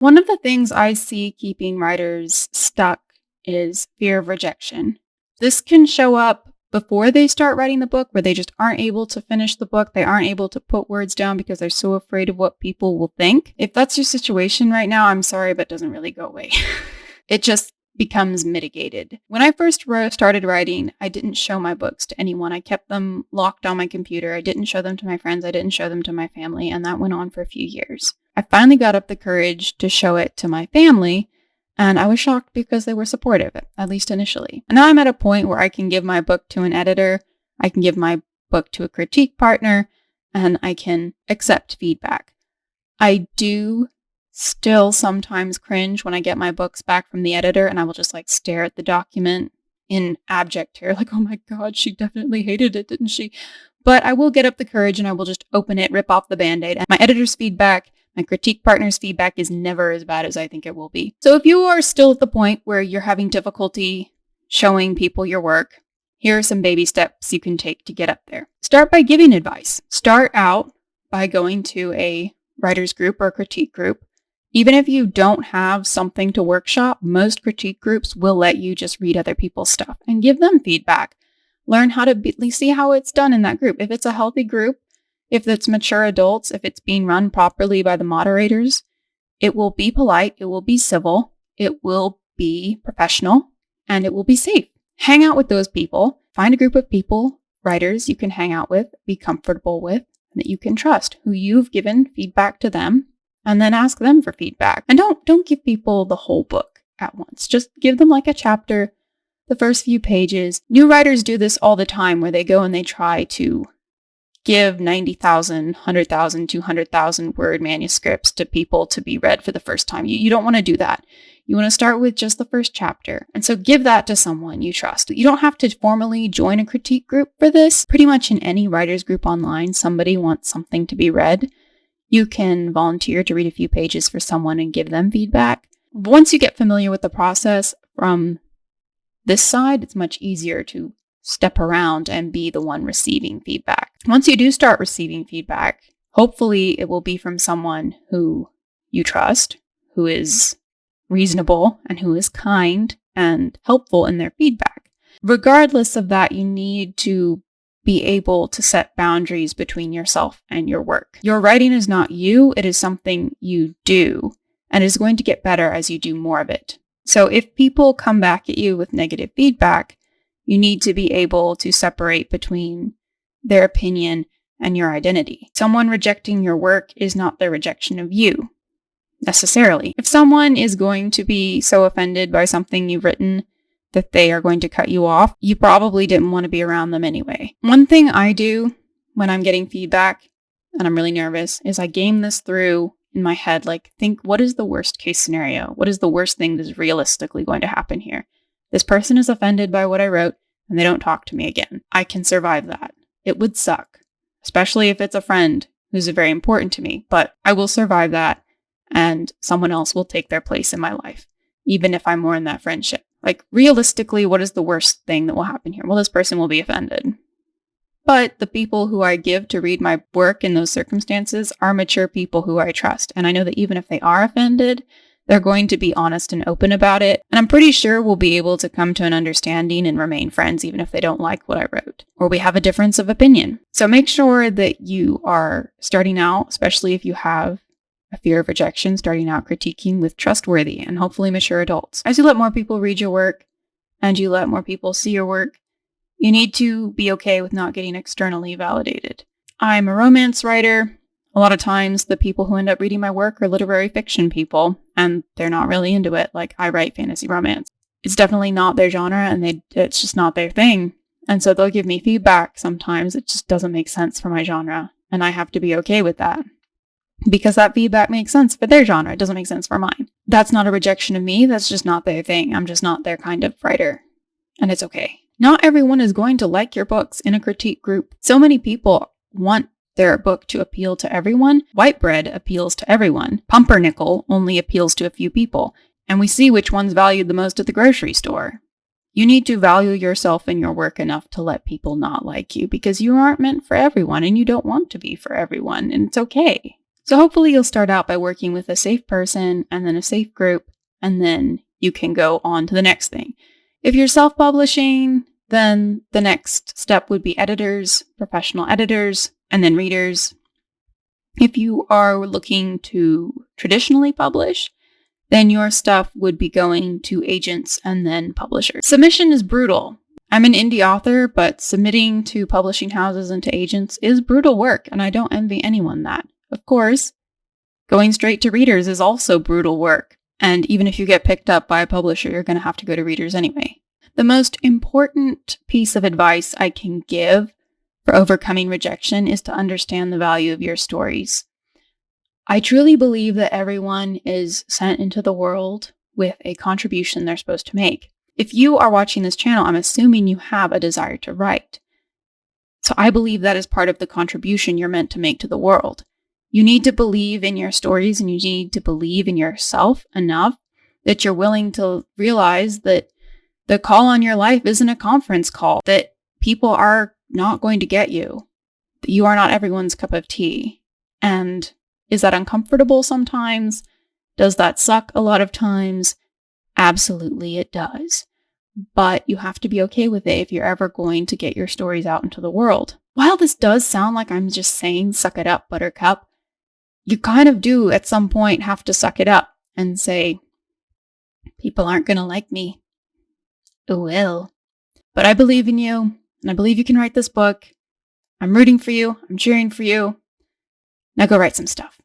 One of the things I see keeping writers stuck is fear of rejection. This can show up before they start writing the book, where they just aren't able to finish the book. They aren't able to put words down because they're so afraid of what people will think. If that's your situation right now, I'm sorry, but it doesn't really go away. It just becomes mitigated. When I first started writing, I didn't show my books to anyone. I kept them locked on my computer. I didn't show them to my friends. I didn't show them to my family. And that went on for a few years. I finally got up the courage to show it to my family. And I was shocked because they were supportive, at least initially. And now I'm at a point where I can give my book to an editor. I can give my book to a critique partner. And I can accept feedback. I do still sometimes cringe when I get my books back from the editor and I will just stare at the document in abject terror, like, oh my God, she definitely hated it, didn't she? But I will get up the courage and I will just open it, rip off the Band-Aid. And my editor's feedback, my critique partner's feedback is never as bad as I think it will be. So if you are still at the point where you're having difficulty showing people your work, here are some baby steps you can take to get up there. Start by giving advice. Start out by going to a writer's group or a critique group. Even if you don't have something to workshop, most critique groups will let you just read other people's stuff and give them feedback. Learn how to see how it's done in that group. If it's a healthy group, if it's mature adults, if it's being run properly by the moderators, it will be polite, it will be civil, it will be professional, and it will be safe. Hang out with those people. Find a group of people, writers you can hang out with, be comfortable with, and that you can trust, who you've given feedback to them. And then ask them for feedback. And don't give people the whole book at once. Just give them a chapter, the first few pages. New writers do this all the time where they go and they try to give 90,000, 100,000, 200,000 word manuscripts to people to be read for the first time. You don't want to do that. You want to start with just the first chapter. And so give that to someone you trust. You don't have to formally join a critique group for this. Pretty much in any writer's group online, somebody wants something to be read. You can volunteer to read a few pages for someone and give them feedback. Once you get familiar with the process from this side, it's much easier to step around and be the one receiving feedback. Once you do start receiving feedback, hopefully it will be from someone who you trust, who is reasonable and who is kind and helpful in their feedback. Regardless of that, you need to be able to set boundaries between yourself and your work. Your writing is not you, it is something you do, and is going to get better as you do more of it. So if people come back at you with negative feedback, you need to be able to separate between their opinion and your identity. Someone rejecting your work is not their rejection of you, necessarily. If someone is going to be so offended by something you've written that they are going to cut you off, you probably didn't want to be around them anyway. One thing I do when I'm getting feedback and I'm really nervous is I game this through in my head, think, what is the worst case scenario? What is the worst thing that is realistically going to happen here? This person is offended by what I wrote and they don't talk to me again. I can survive that. It would suck, especially if it's a friend who's very important to me, but I will survive that and someone else will take their place in my life, even if I'm more in that friendship. Realistically, what is the worst thing that will happen here? Well, this person will be offended. But the people who I give to read my work in those circumstances are mature people who I trust. And I know that even if they are offended, they're going to be honest and open about it. And I'm pretty sure we'll be able to come to an understanding and remain friends, even if they don't like what I wrote, or we have a difference of opinion. So make sure that you are starting out, especially if you have a fear of rejection, starting out critiquing with trustworthy and hopefully mature adults. As you let more people read your work and you let more people see your work, you need to be okay with not getting externally validated. I'm a romance writer. A lot of times the people who end up reading my work are literary fiction people, and they're not really into it. I write fantasy romance. It's definitely not their genre, and it's just not their thing. And so they'll give me feedback sometimes. It just doesn't make sense for my genre, and I have to be okay with that. Because that feedback makes sense for their genre. It doesn't make sense for mine. That's not a rejection of me. That's just not their thing. I'm just not their kind of writer. And it's okay. Not everyone is going to like your books in a critique group. So many people want their book to appeal to everyone. White bread appeals to everyone. Pumpernickel only appeals to a few people. And we see which one's valued the most at the grocery store. You need to value yourself and your work enough to let people not like you, because you aren't meant for everyone and you don't want to be for everyone. And it's okay. So hopefully you'll start out by working with a safe person and then a safe group, and then you can go on to the next thing. If you're self-publishing, then the next step would be editors, professional editors, and then readers. If you are looking to traditionally publish, then your stuff would be going to agents and then publishers. Submission is brutal. I'm an indie author, but submitting to publishing houses and to agents is brutal work, and I don't envy anyone that. Of course, going straight to readers is also brutal work, and even if you get picked up by a publisher, you're going to have to go to readers anyway. The most important piece of advice I can give for overcoming rejection is to understand the value of your stories. I truly believe that everyone is sent into the world with a contribution they're supposed to make. If you are watching this channel, I'm assuming you have a desire to write. So I believe that is part of the contribution you're meant to make to the world. You need to believe in your stories and you need to believe in yourself enough that you're willing to realize that the call on your life isn't a conference call, that people are not going to get you, that you are not everyone's cup of tea. And is that uncomfortable sometimes? Does that suck a lot of times? Absolutely, it does. But you have to be okay with it if you're ever going to get your stories out into the world. While this does sound like I'm just saying, suck it up, buttercup, you kind of do at some point have to suck it up and say, people aren't going to like me. Oh well. But I believe in you, and I believe you can write this book. I'm rooting for you. I'm cheering for you. Now go write some stuff.